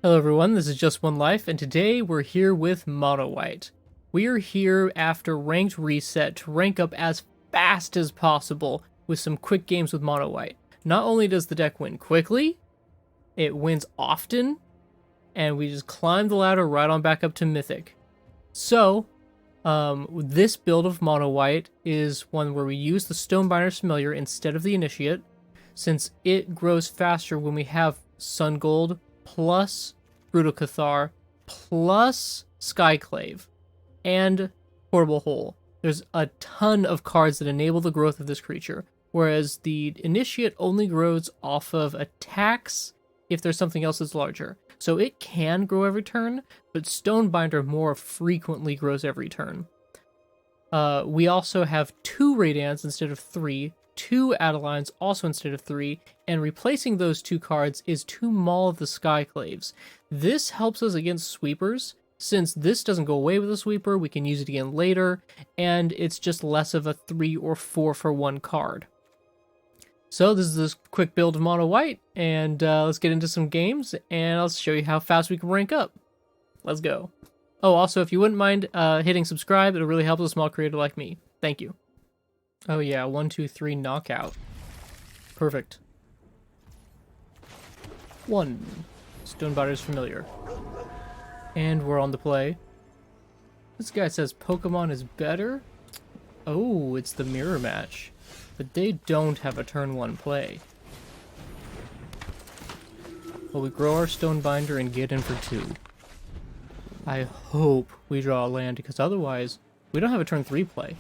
Hello everyone, this is Just One Life, and today we're here with Mono White. We are here after Ranked Reset to rank up as fast as possible with some quick games with Mono White. Not only does the deck win quickly, it wins often, and we just climb the ladder right on back up to Mythic. So, this build of Mono White is one where we use the Stonebinder's Familiar instead of the Initiate, since it grows faster when we have Sun Gold plus Brutal Cathar plus Skyclave and Portable Hole. There's a ton of cards that enable the growth of this creature, whereas the Initiate only grows off of attacks if there's something else that's larger. So it can grow every turn, but Stonebinder more frequently grows every turn. We also have 2 Radiants instead of 3, 2 Adelines also instead of 3, and replacing those 2 cards is 2 Maul of the Skyclaves. This helps us against sweepers. Since this doesn't go away with a sweeper, we can use it again later, and it's just less of a 3 or 4 for 1 card. So this is this quick build of Mono White, and let's get into some games, and I'll show you how fast we can rank up. Let's go. Oh, also, if you wouldn't mind hitting subscribe, it'll really help a small creator like me. Thank you. Oh yeah, 1, 2, 3, knockout. Perfect. 1. Stonebinder's Familiar. And we're on the play. This guy says Pokemon is better? Oh, it's the mirror match. But they don't have a turn 1 play. Well, we grow our Stonebinder and get in for 2. I hope we draw a land, because otherwise, we don't have a turn 3 play.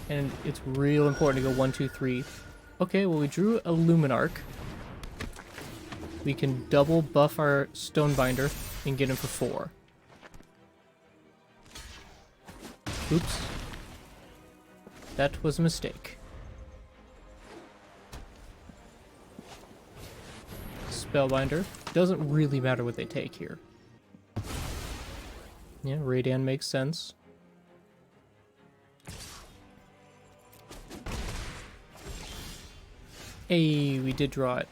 And it's real important to go 1, 2, 3. Okay, well we drew a Luminarch. We can double buff our Stonebinder and get him for 4. Oops. That was a mistake. Spellbinder. Doesn't really matter what they take here. Yeah, Radiant makes sense. Hey, we did draw it.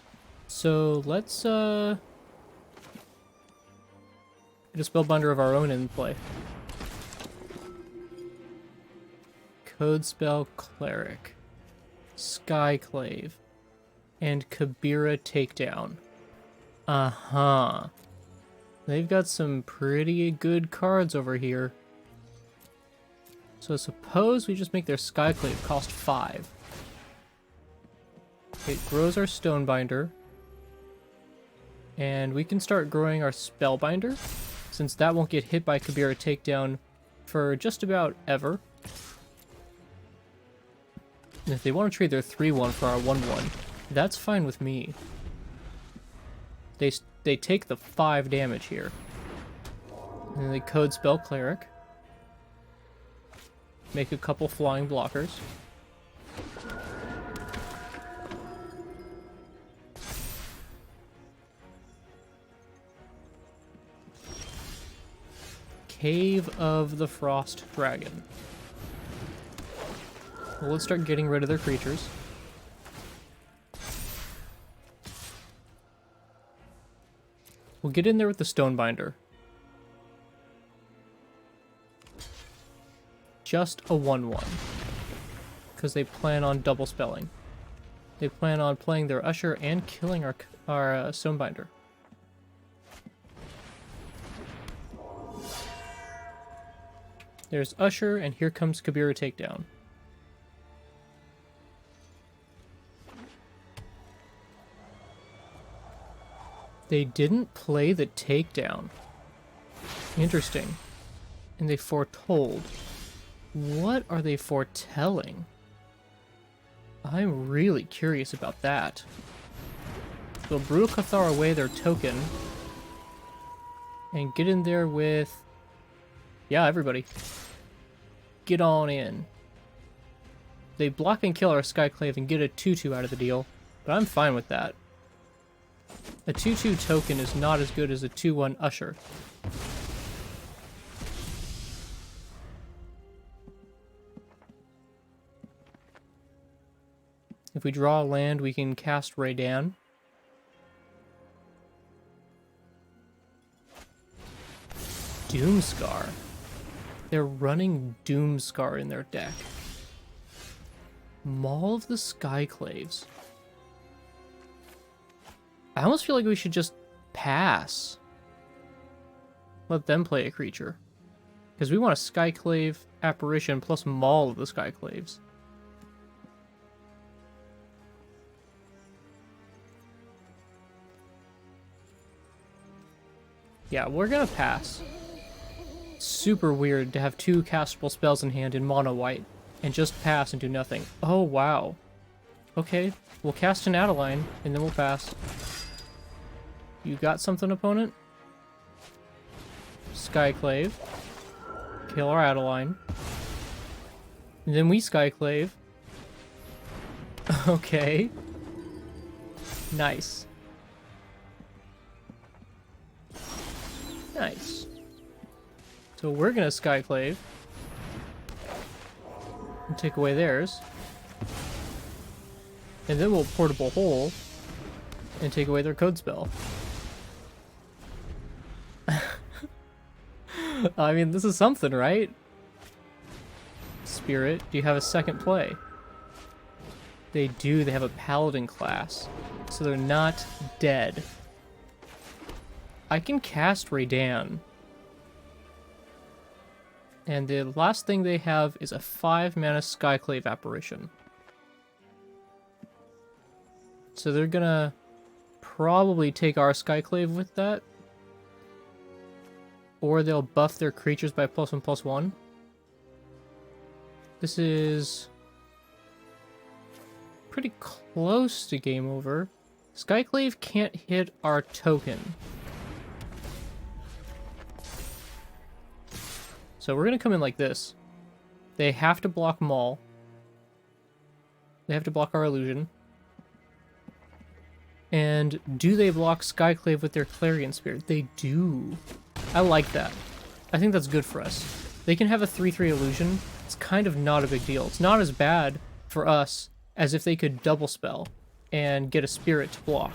So let's get a Spellbinder of our own in play. Code Spell Cleric, Skyclave, and Kabira Takedown. Uh-huh. They've got some pretty good cards over here. So suppose we just make their Skyclave cost 5. It grows our Stonebinder. And we can start growing our Spellbinder, since that won't get hit by Kabira Takedown for just about ever. And if they want to trade their 3-1 for our 1-1, that's fine with me. They take the 5 damage here. And then they Code Spell Cleric. Make a couple flying blockers. Cave of the Frost Dragon. Well, let's start getting rid of their creatures. We'll get in there with the Stonebinder. Just a 1-1. Because they plan on double spelling. They plan on playing their Usher and killing our Stonebinder. There's Usher, and here comes Kabira Takedown. They didn't play the Takedown. Interesting. And they foretold. What are they foretelling? I'm really curious about that. So Brutal Cathar away their token. And get in there with... yeah, everybody. Get on in. They block and kill our Skyclave and get a 2-2 out of the deal, but I'm fine with that. A 2-2 token is not as good as a 2-1 Usher. If we draw a land, we can cast Raydan. Doomscar. They're running Doomscar in their deck. Maul of the Skyclaves. I almost feel like we should just pass. Let them play a creature. Because we want a Skyclave Apparition plus Maul of the Skyclaves. Yeah, we're gonna pass. Super weird to have 2 castable spells in hand in mono white and just pass and do nothing. Oh, wow. Okay, we'll cast an Adeline and then we'll pass. You got something, opponent? Skyclave. Kill our Adeline. And then we Skyclave. Okay. Nice. Nice. So we're gonna Skyclave. And take away theirs. And then we'll Portable Hole. And take away their code spell. I mean, this is something, right? Spirit, do you have a second play? They do, they have a Paladin class. So they're not dead. I can cast Raydan. And the last thing they have is a 5-mana Skyclave Apparition. So they're gonna probably take our Skyclave with that. Or they'll buff their creatures by +1/+1. This is pretty close to game over. Skyclave can't hit our token. So we're going to come in like this. They have to block Maul. They have to block our illusion. And do they block Skyclave with their Clarion Spirit? They do. I like that. I think that's good for us. They can have a 3/3 illusion. It's kind of not a big deal. It's not as bad for us as if they could double spell and get a spirit to block.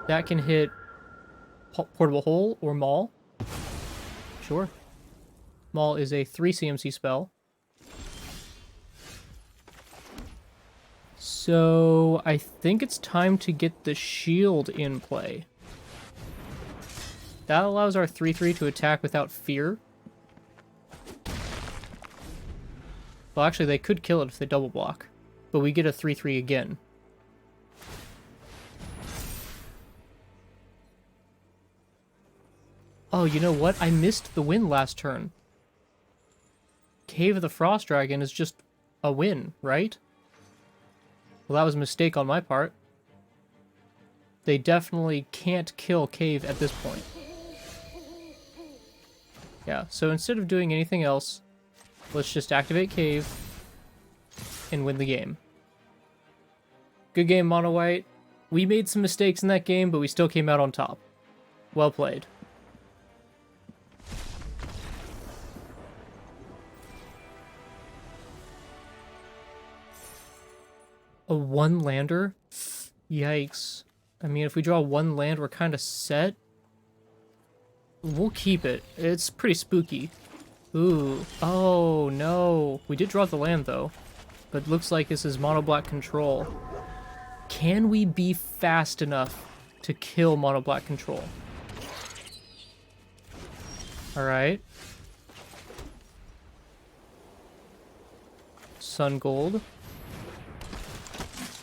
That can hit Portable Hole or Maul. Sure. Maul is a 3 CMC spell. So I think it's time to get the shield in play. That allows our 3/3 to attack without fear. Well, actually, they could kill it if they double block. But we get a 3/3 again. Oh, you know what? I missed the win last turn. Cave of the Frost Dragon is just a win, right? Well, that was a mistake on my part. They definitely can't kill Cave at this point. Yeah, so instead of doing anything else, let's just activate Cave and win the game. Good game, Mono White. We made some mistakes in that game, but we still came out on top. Well played. A 1-lander? Yikes. I mean, if we draw 1 land, we're kind of set. We'll keep it. It's pretty spooky. Ooh. Oh, no. We did draw the land, though. But looks like this is Mono Black Control. Can we be fast enough to kill Mono Black Control? Alright. Sun Gold.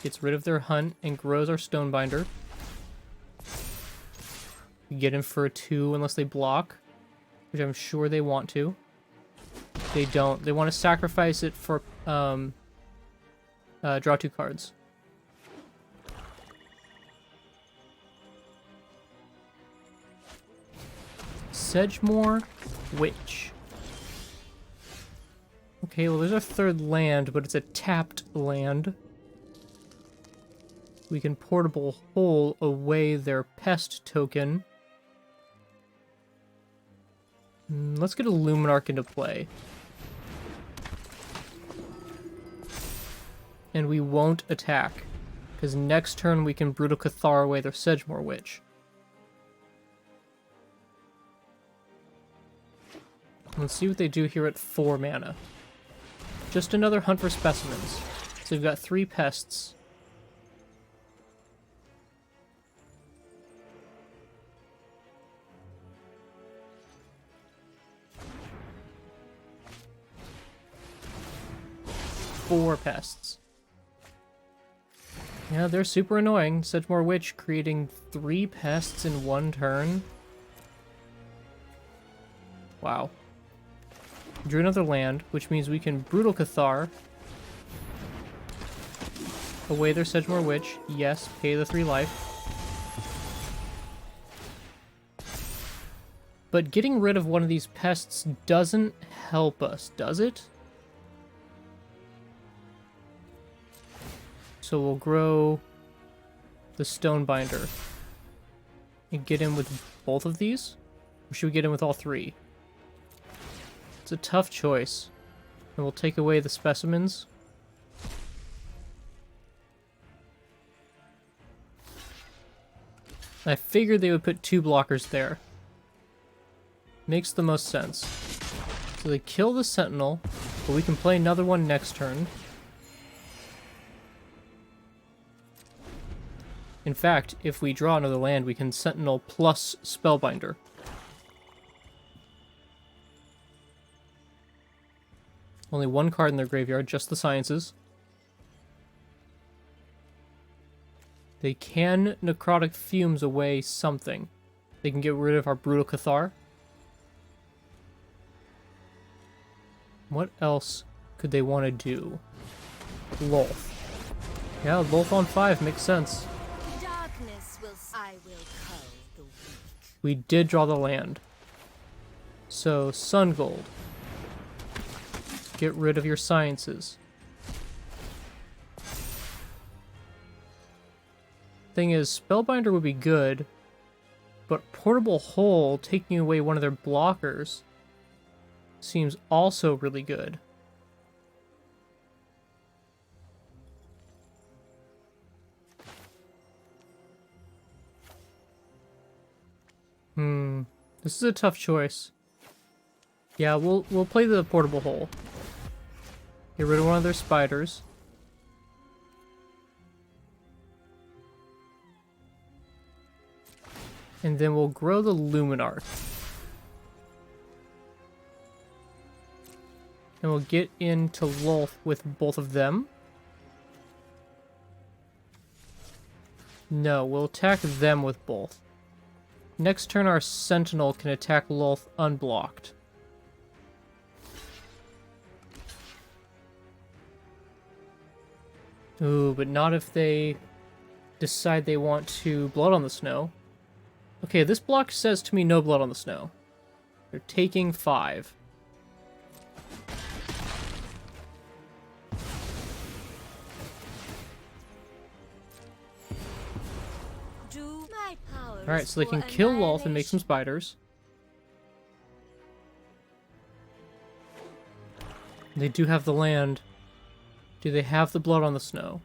Gets rid of their hunt and grows our Stonebinder. We get in for a 2 unless they block, which I'm sure they want to. They don't. They want to sacrifice it for draw 2 cards. Sedgemoor Witch. Okay, well there's our 3rd land, but it's a tapped land. We can Portable Hole away their pest token. Let's get a Luminarch into play. And we won't attack, because next turn we can Brutal Cathar away their Sedgemoor Witch. Let's see what they do here at 4 mana. Just another hunt for specimens. So we've got 3 pests. Four pests. Yeah, they're super annoying. Sedgemoor Witch creating 3 pests in 1 turn. Wow. Drew another land, which means we can Brutal Cathar. Away their Sedgemoor Witch. Yes, pay the 3 life. But getting rid of one of these pests doesn't help us, does it? So we'll grow the Stonebinder and get in with both of these? Or should we get in with all 3? It's a tough choice. And we'll take away the specimens. I figured they would put 2 blockers there. Makes the most sense. So they kill the Sentinel, but we can play another one next turn. In fact, if we draw another land, we can Sentinel plus Spellbinder. Only 1 card in their graveyard, just the Sciences. They can Necrotic Fumes away something. They can get rid of our Brutal Cathar. What else could they want to do? Lolth. Yeah, Lolth on 5 makes sense. We did draw the land. So, Sun Gold. Get rid of your Sciences. Thing is, Spellbinder would be good, but Portable Hole, taking away one of their blockers, seems also really good. This is a tough choice. Yeah, we'll play the Portable Hole. Get rid of one of their spiders. And then we'll grow the Luminarch. And we'll get into Lolth with both of them. No, we'll attack them with both. Next turn, our Sentinel can attack Lolth unblocked. Ooh, but not if they decide they want to Blood on the Snow. Okay, this block says to me no Blood on the Snow. They're taking 5. Alright, so they can kill Lolth and make some spiders. They do have the land. Do they have the Blood on the Snow?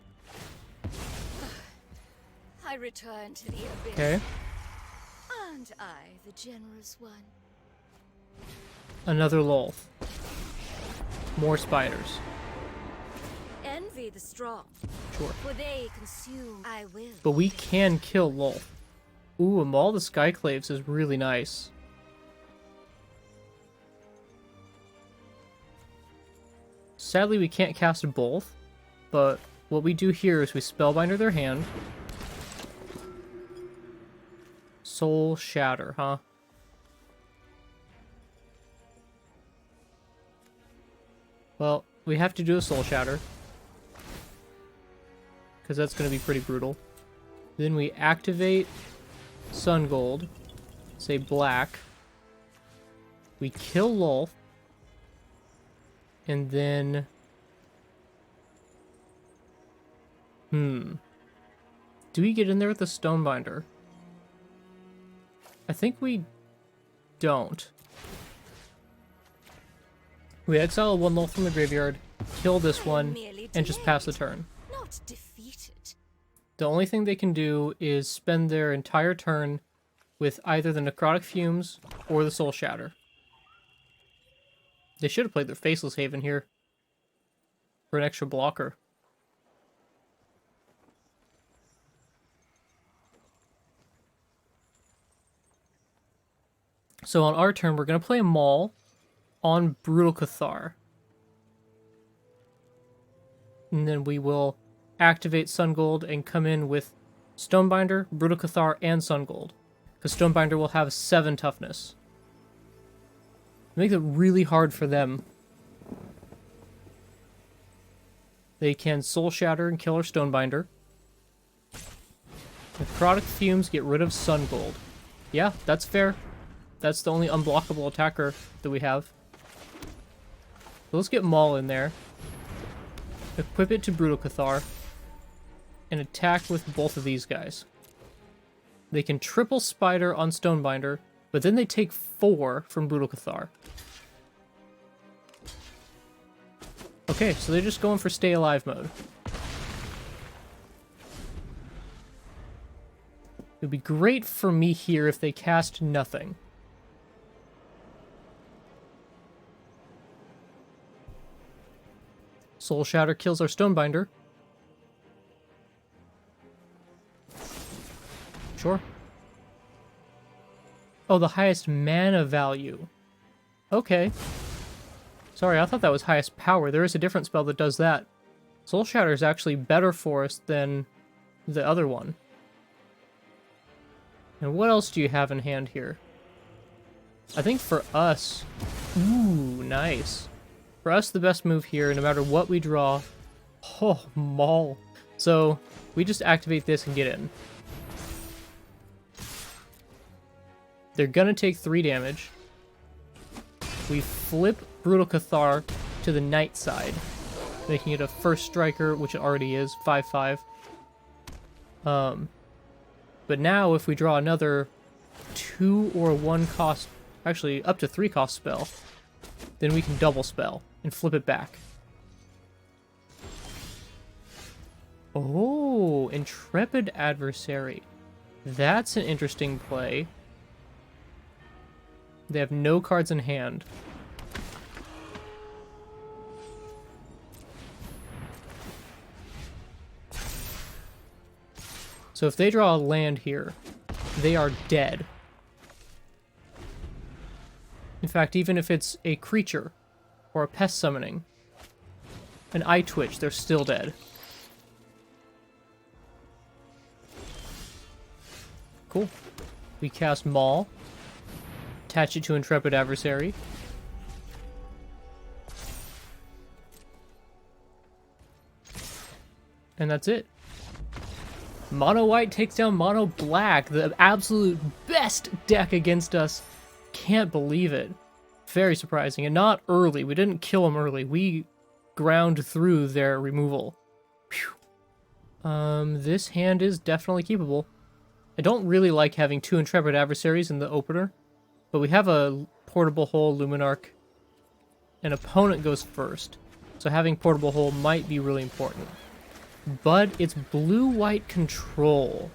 I return to the abyss. Okay. And I, the generous one. Another Lolth. More spiders. Envy the strong. Sure. For they consume, I will. But we can kill Lolth. Ooh, a Maul the Skyclaves is really nice. Sadly, we can't cast both, but what we do here is we Spellbinder their hand. Soul Shatter, huh? Well, we have to do a Soul Shatter, because that's going to be pretty brutal. Then we activate Sun Gold, say black. We kill Lolth. And then... Do we get in there with the Stonebinder? I think we don't. We exile 1 Lolth from the graveyard, kill this one, and just pass the turn. Not defeated. The only thing they can do is spend their entire turn with either the Necrotic Fumes or the Soul Shatter. They should have played their Faceless Haven here for an extra blocker. So on our turn, we're going to play a Maul on Brutal Cathar. And then we will activate Sungold and come in with Stonebinder, Brutal Cathar, and Sungold. Because Stonebinder will have 7 toughness. It makes it really hard for them. They can Soul Shatter and kill our Stonebinder. Necrotic Fumes get rid of Sungold. Yeah, that's fair. That's the only unblockable attacker that we have. So let's get Maul in there. Equip it to Brutal Cathar. And attack with both of these guys. They can triple Spider on Stonebinder, but then they take 4 from Brutal Cathar. Okay, so they're just going for stay alive mode. It would be great for me here if they cast nothing. Soul Shatter kills our Stonebinder. Sure. Oh, the highest mana value. Okay. Sorry, I thought that was highest power. There is a different spell that does that. Soul Shatter is actually better for us than the other one. And what else do you have in hand here? I think for us... Ooh, nice. For us, the best move here, no matter what we draw... Oh, Maul. So, we just activate this and get in. They're gonna take 3 damage. We flip Brutal Cathar to the Knight side, making it a first striker, which it already is, 5/5. But now if we draw another 2 or 1 cost, actually up to 3 cost spell, then we can double spell and flip it back. Oh, Intrepid Adversary. That's an interesting play. They have no cards in hand. So if they draw a land here, they are dead. In fact, even if it's a creature or a pest summoning, an Eye Twitch, they're still dead. Cool. We cast Maul. Attach it to Intrepid Adversary. And that's it. Mono White takes down Mono Black, the absolute best deck against us. Can't believe it. Very surprising. And not early. We didn't kill them early. We ground through their removal. Phew. This hand is definitely keepable. I don't really like having 2 Intrepid Adversaries in the opener. But we have a Portable Hole, Luminarch. An opponent goes first. So having Portable Hole might be really important. But it's blue-white control.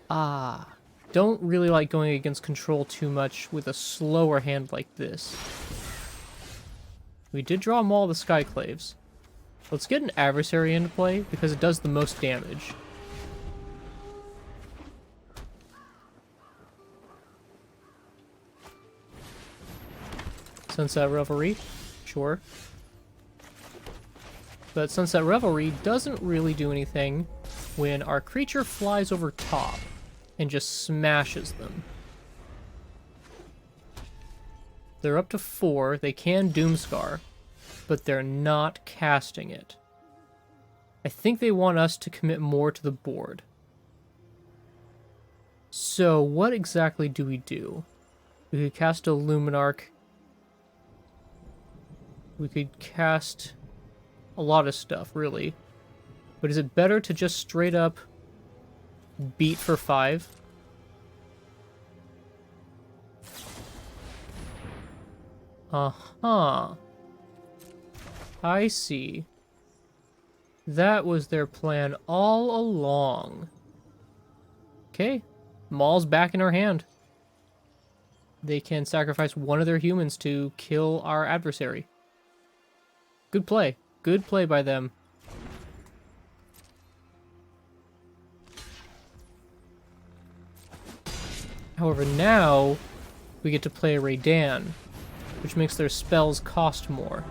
Ah. Don't really like going against control too much with a slower hand like this. We did draw Maul the Skyclaves. Let's get an Adversary into play because it does the most damage. Sunset Revelry, sure. But Sunset Revelry doesn't really do anything when our creature flies over top and just smashes them. They're up to 4. They can Doomscar, but they're not casting it. I think they want us to commit more to the board. So what exactly do we do? We could cast a Luminarch. We could cast a lot of stuff, really. But is it better to just straight up beat for 5? Uh-huh. I see. That was their plan all along. Okay. Maul's back in our hand. they can sacrifice one of their humans to kill our adversary. Good play. Good play by them. However, now we get to play a Raydan, which makes their spells cost more.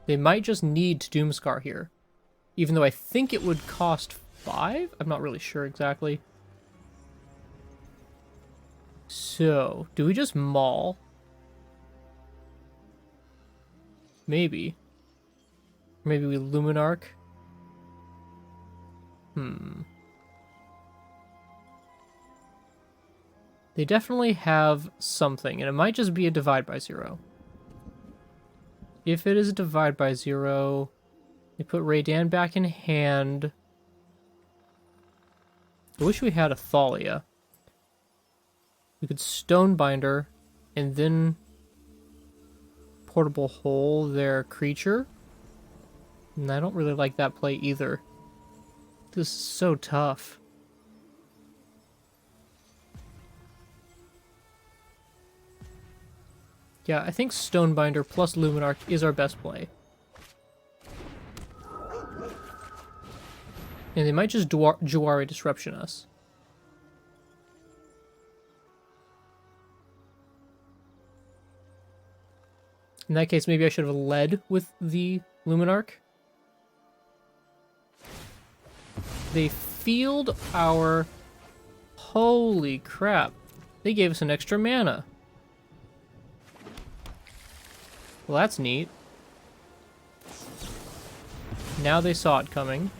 They might just need to Doomscar here, even though I think it would cost 5? I'm not really sure exactly. So, do we just maul? Maybe. Maybe we Luminarch? They definitely have something, and it might just be a divide by 0. If it is a divide by 0, they put Raydan back in hand. I wish we had a Thalia. We could Stonebinder and then Portable Hole their creature. And I don't really like that play either. This is so tough. Yeah, I think Stonebinder plus Luminarch is our best play. And they might just Juari Disruption us. In that case, maybe I should have led with the Luminarch. They field our... Holy crap. They gave us an extra mana. Well, that's neat. Now they saw it coming.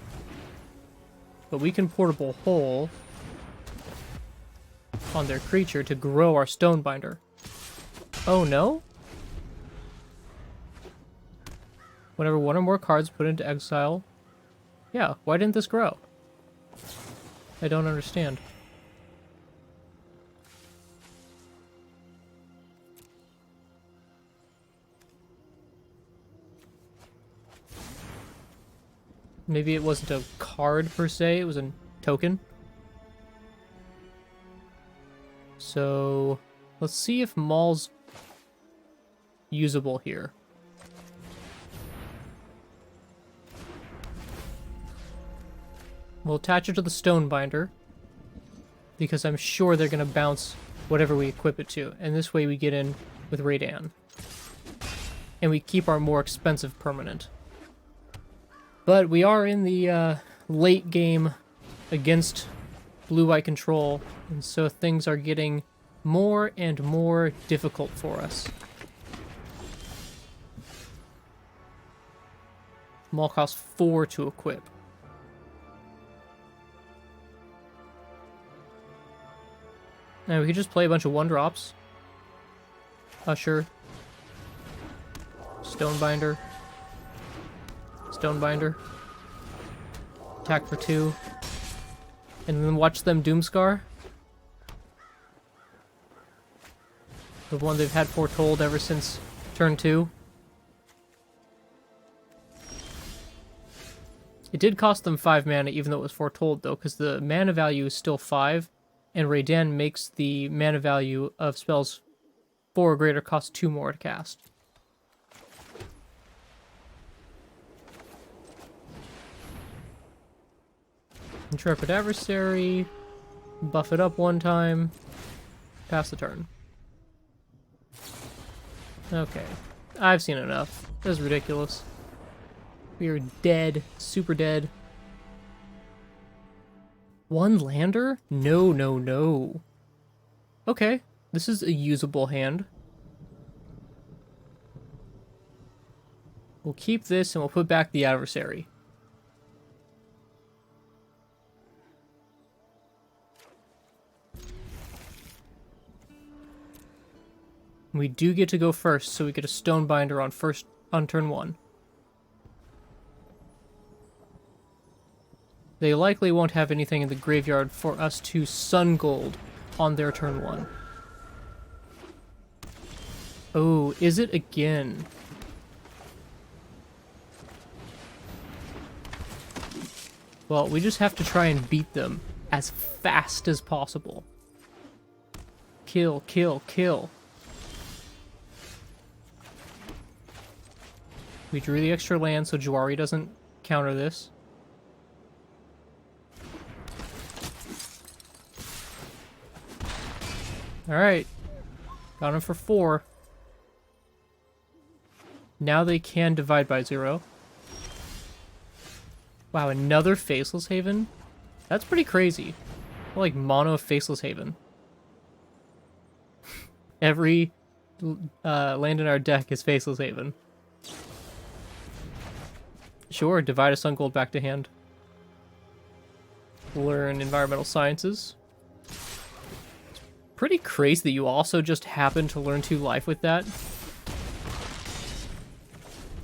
But we can Portable Hole on their creature to grow our Stonebinder. Oh, no? Whenever one or more cards put into exile... Yeah, why didn't this grow? I don't understand. Maybe it wasn't a card per se, it was a token. So, let's see if Maul's usable here. We'll attach it to the Stonebinder, because I'm sure they're going to bounce whatever we equip it to, and this way we get in with Raydan. And we keep our more expensive permanent. But we are in the late game against blue-white control, and so things are getting more and more difficult for us. Maul costs 4 to equip. Now we could just play a bunch of 1-drops. Usher. Stonebinder. Stonebinder. Attack for 2. And then watch them Doomscar. The one they've had foretold ever since turn 2. It did cost them 5 mana even though it was foretold though, because the mana value is still 5, and Raydan makes the mana value of spells 4 or greater cost 2 more to cast. Intrepid Adversary, buff it up 1 time, pass the turn. Okay, I've seen enough. This is ridiculous. We are dead, super dead. 1 lander? No, no, no. Okay, this is a usable hand. We'll keep this and we'll put back the adversary. We do get to go first, so we get a Stonebinder on turn 1. They likely won't have anything in the graveyard for us to Sun Gold on their turn 1. Oh, Izzet again? Well, we just have to try and beat them as fast as possible. Kill, kill, kill. We drew the extra land so Jawari doesn't counter this. Alright. Got him for 4. Now they can divide by 0. Wow, another Faceless Haven? That's pretty crazy. Like mono Faceless Haven. Every land in our deck is Faceless Haven. Sure, divide a Sun Gold back to hand. Learn Environmental Sciences. It's pretty crazy that you also just happen to learn 2 life with that.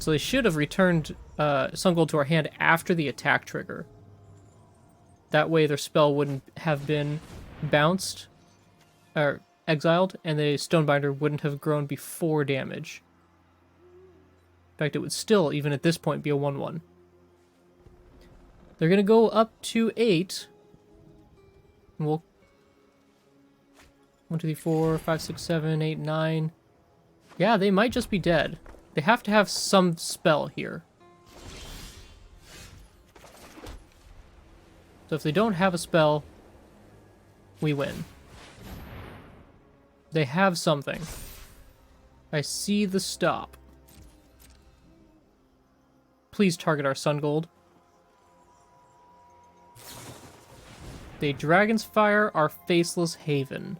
So they should have returned Sun Gold to our hand after the attack trigger. That way their spell wouldn't have been bounced or exiled, and the Stonebinder wouldn't have grown before damage. In fact, it would still, even at this point, be a 1/1. They're going to go up to 8. And we'll... 1, 2, 3, 4, 5, 6, 7, 8, 9. Yeah, they might just be dead. They have to have some spell here. So if they don't have a spell, we win. They have something. I see the stop. Please target our Sun Gold. They Dragon's Fire our Faceless Haven.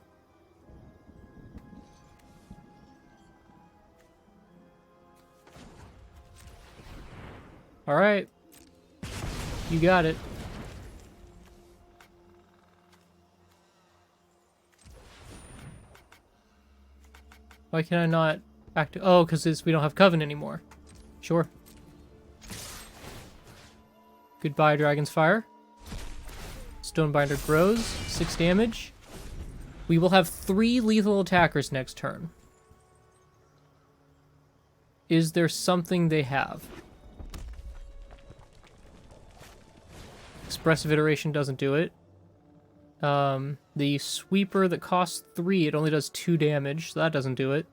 Alright. You got it. Why can I not act? Oh, because we don't have Coven anymore. Sure. Goodbye, Dragon's Fire. Stonebinder grows. 6 damage. We will have 3 lethal attackers next turn. Is there something they have? Expressive Iteration doesn't do it. The Sweeper that costs 3, it only does 2 damage, so that doesn't do it.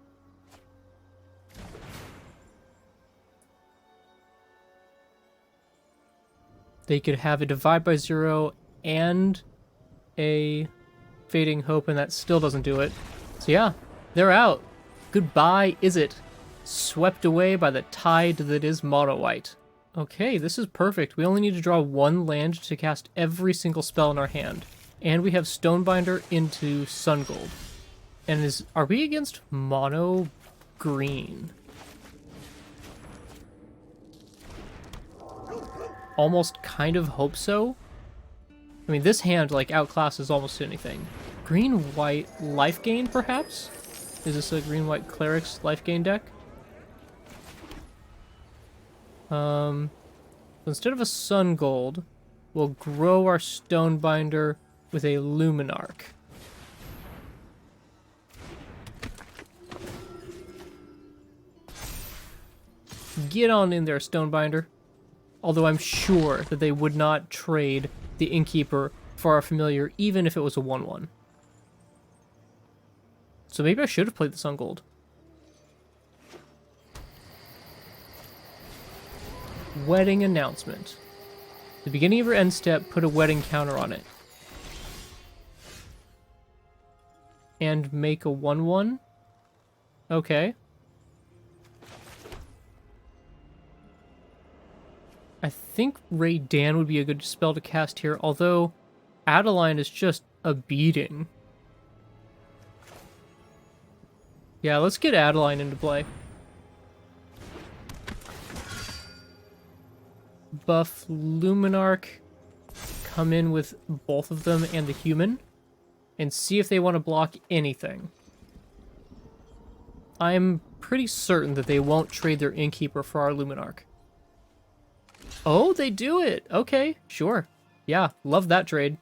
They could have a Divide by 0 and a Fading Hope, and that still doesn't do it. So yeah, they're out. Goodbye, Izzet. Swept away by the tide that is mono white. Okay, this is perfect. We only need to draw 1 land to cast every single spell in our hand. And we have Stonebinder into Sun Gold. And are we against mono green? Almost kind of hope so. I mean, this hand, like, outclasses almost anything. Green-white life gain, perhaps? Is this a green-white cleric's life gain deck? Instead of a Sun Gold, we'll grow our Stonebinder with a Luminarch. Get on in there, Stonebinder. Although I'm sure that they would not trade the Innkeeper for our familiar, even if it was a 1/1. So maybe I should have played the Sun Gold. Wedding Announcement. The beginning of your end step, put a wedding counter on it. And make a 1/1? Okay. I think Ray Dan would be a good spell to cast here, although Adeline is just a beating. Yeah, let's get Adeline into play. Buff Luminarch, come in with both of them and the human, and see if they want to block anything. I'm pretty certain that they won't trade their Innkeeper for our Luminarch. Oh, they do it! Okay, sure. Yeah, love that trade.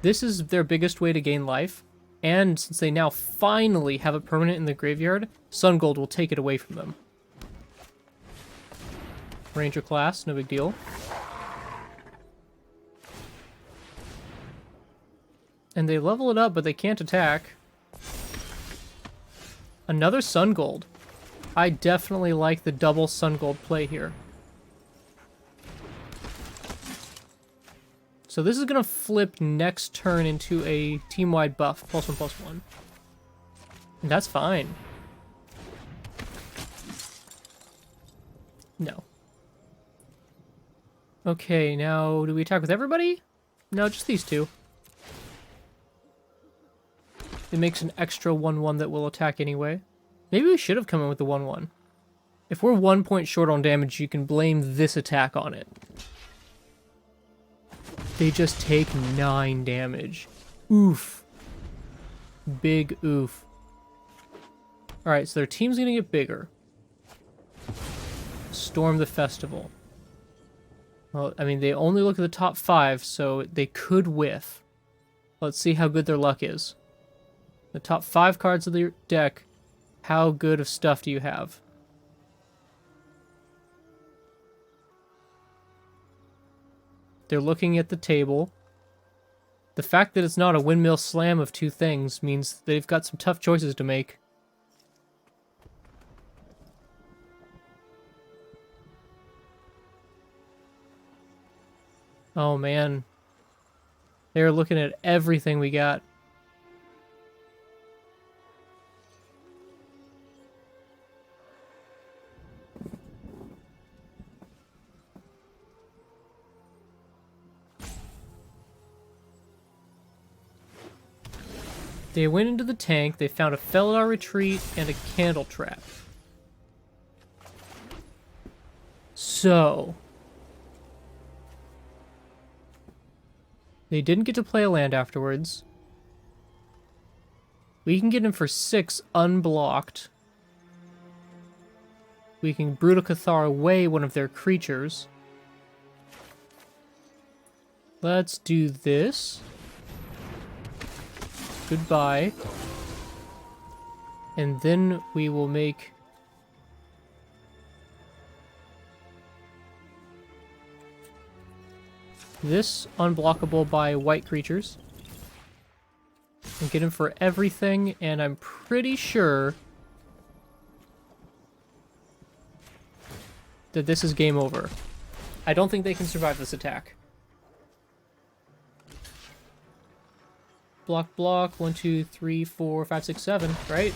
This is their biggest way to gain life, and since they now finally have a permanent in the graveyard, Sun Gold will take it away from them. Ranger class, no big deal. And they level it up, but they can't attack. Another Sun Gold. I definitely like the double Sun Gold play here. So this is going to flip next turn into a team-wide buff, +1/+1. And that's fine. No. Okay, now do we attack with everybody? No, just these two. It makes an extra 1/1 that will attack anyway. Maybe we should have come in with the 1/1. If we're 1 point short on damage, you can blame this attack on it. They just take 9 damage. Oof. Big oof. Alright, so their team's gonna get bigger. Storm the festival. Well, I mean, they only look at the top 5, so they could whiff. Let's see how good their luck is. The top 5 cards of the deck, how good of stuff do you have? They're looking at the table. The fact that it's not a windmill slam of 2 things means they've got some tough choices to make. Oh man. They're looking at everything we got. They went into the tank, they found a Felidar Retreat and a Candle Trap. So... they didn't get to play a land afterwards. We can get in for 6 unblocked. We can Brutal Cathar away one of their creatures. Let's do this. Goodbye. And then we will make... this unblockable by white creatures. And get him for everything, and I'm pretty sure that this is game over. I don't think they can survive this attack. Block, block, 1, 2, 3, 4, 5, 6, 7, right?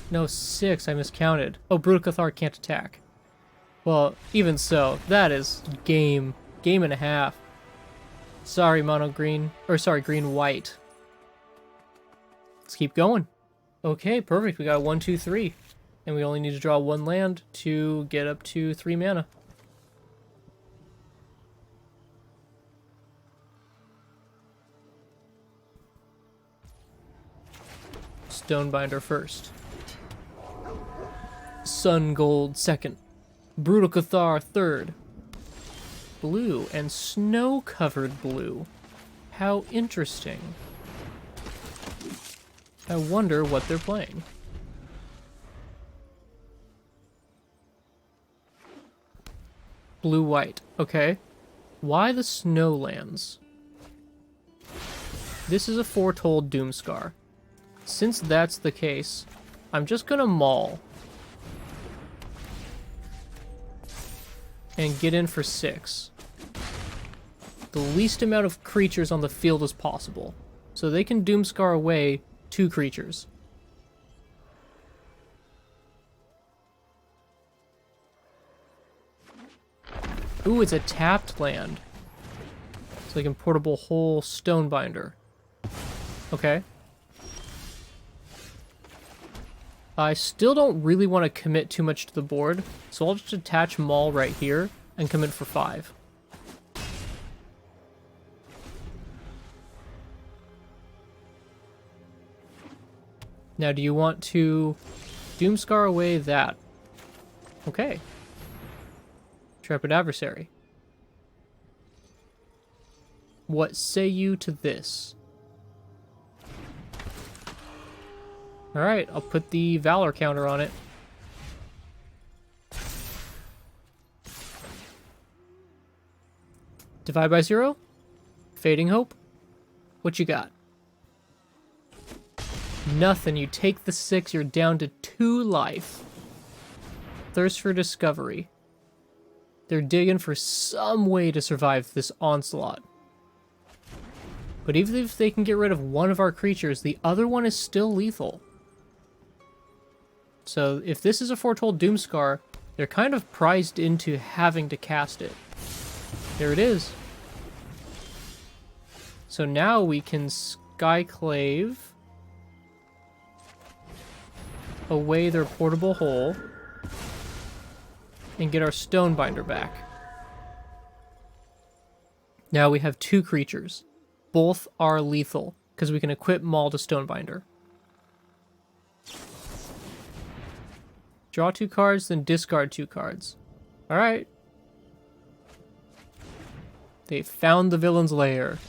No, 6, I miscounted. Oh, Brutal Cathar can't attack. Well, even so, that is game and a half. Sorry, mono green, or sorry, green white. Let's keep going. Okay, perfect. We got 1, 2, 3. And we only need to draw 1 land to get up to 3 mana. Stonebinder first. Sun Gold second. Brutal Cathar third. Blue and snow-covered blue. How interesting. I wonder what they're playing. Blue-white. Okay. Why the snowlands? This is a foretold Doomscar. Since that's the case, I'm just gonna maul. And get in for 6. The least amount of creatures on the field as possible. So they can Doomscar away 2 creatures. Ooh, it's a tapped land. So they can portable whole Stonebinder. Okay. I still don't really want to commit too much to the board, so I'll just attach Maul right here and commit for 5. Now, do you want to Doomscar away that? Okay. Intrepid Adversary. What say you to this? Alright, I'll put the Valor counter on it. Divide by 0? Fading Hope? What you got? Nothing. You take the 6, you're down to 2 life. Thirst for discovery. They're digging for some way to survive this onslaught. But even if they can get rid of one of our creatures, the other one is still lethal. So if this is a Foretold Doomscar, they're kind of prized into having to cast it. There it is. So now we can Skyclave away their portable hole and get our Stonebinder back. Now we have 2 creatures. Both are lethal, because we can equip Maul to Stonebinder. Draw 2 cards, then discard 2 cards. Alright. They found the villain's lair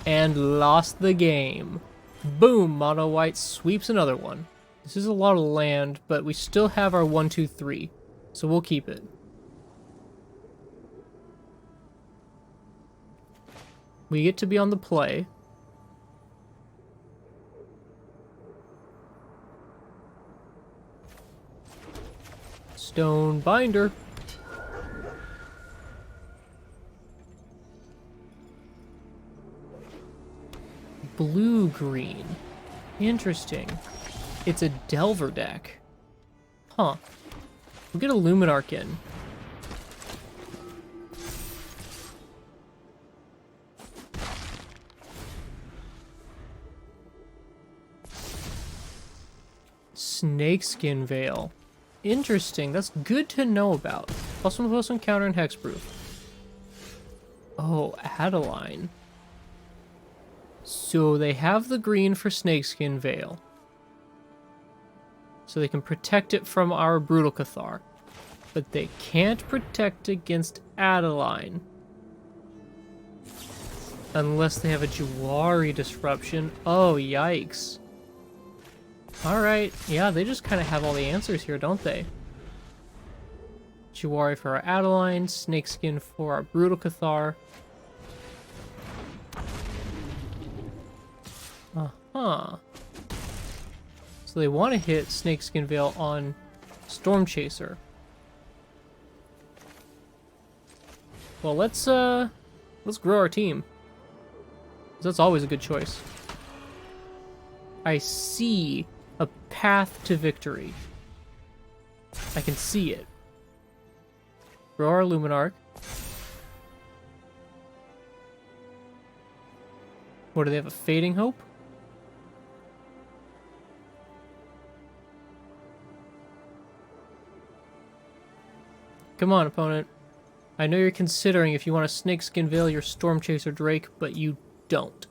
and lost the game. Boom! Mono White sweeps another one. This is a lot of land, but we still have our 1, 2, 3, so we'll keep it. We get to be on the play. Stonebinder. Blue-green. Interesting. It's a Delver deck. Huh. We'll get a Luminarch in. Snakeskin Veil. Interesting. That's good to know about. +1/+1 counter and hexproof. Oh, Adeline. So they have the green for Snakeskin Veil. So they can protect it from our Brutal Cathar. But they can't protect against Adeline. Unless they have a Jawari Disruption. Oh, yikes. Alright, yeah, they just kind of have all the answers here, don't they? Jawari for our Adeline, Snakeskin for our Brutal Cathar. Uh-huh. So they want to hit Snakeskin Veil on Storm Chaser. Well, let's grow our team. 'Cause that's always a good choice. I see a path to victory. I can see it. Grow our Luminarch. What, do they have a Fading Hope? Come on, opponent. I know you're considering if you want to Snakeskin Veil your Storm Chaser Drake, but you don't.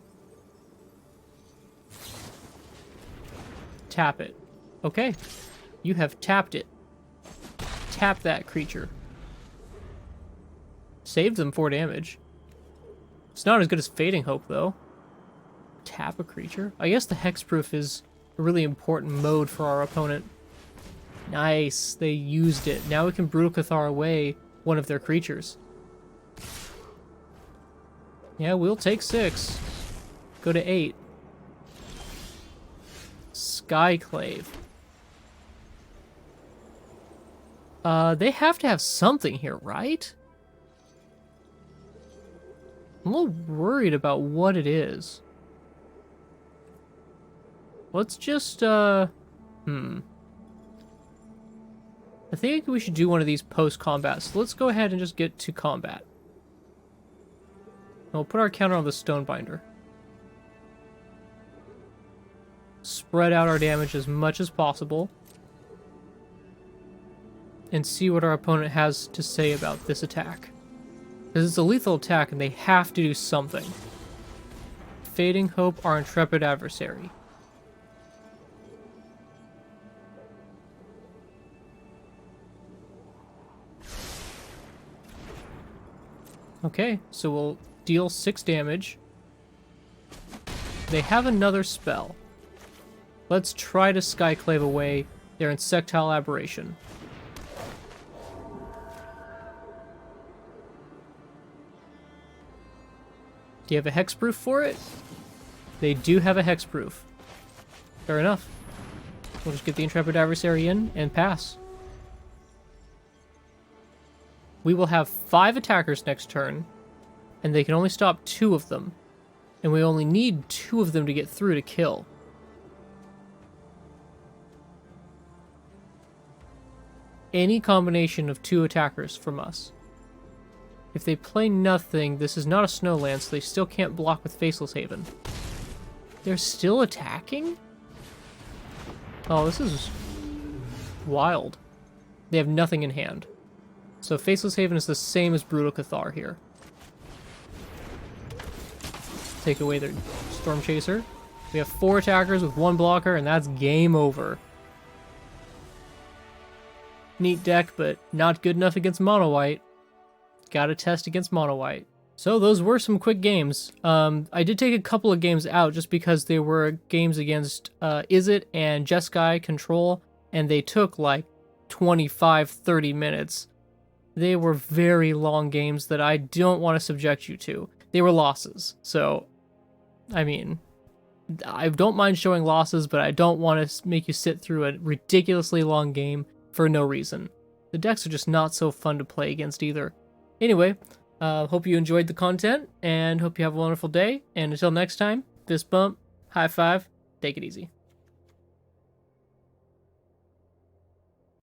Tap it. Okay. You have tapped it. Tap that creature. Saved them 4 damage. It's not as good as Fading Hope, though. Tap a creature? I guess the Hexproof is a really important mode for our opponent. Nice. They used it. Now we can Brutal Cathar away one of their creatures. Yeah, we'll take 6. Go to 8. Skyclave. They have to have something here, right? I'm a little worried about what it is. Let's just, I think we should do one of these post-combat, so let's go ahead and just get to combat. And we'll put our counter on the Stonebinder. Spread out our damage as much as possible. And see what our opponent has to say about this attack. Because it's a lethal attack and they have to do something. Fading Hope, our intrepid adversary. Okay, so we'll deal 6 damage. They have another spell. Let's try to Skyclave away their Insectile Aberration. Do you have a Hexproof for it? They do have a Hexproof. Fair enough. We'll just get the Intrepid Adversary in and pass. We will have 5 attackers next turn, and they can only stop 2 of them. And we only need 2 of them to get through to kill. Any combination of 2 attackers from us. If they play nothing, this is not a Snowland, so they still can't block with Faceless Haven. They're still attacking? Oh, this is wild. They have nothing in hand. So Faceless Haven is the same as Brutal Cathar here. Take away their Storm Chaser. We have 4 attackers with 1 blocker, and that's game over. Neat deck, but not good enough against Mono White. Gotta test against Mono White. So those were some quick games. I did take a couple of games out just because they were games against Izzet and Jeskai Control, and they took like 25-30 minutes. They were very long games that I don't want to subject you to. They were losses, so, I mean, I don't mind showing losses, but I don't want to make you sit through a ridiculously long game for no reason. The decks are just not so fun to play against either. Anyway, hope you enjoyed the content, and hope you have a wonderful day, and until next time, fist bump, high five, take it easy.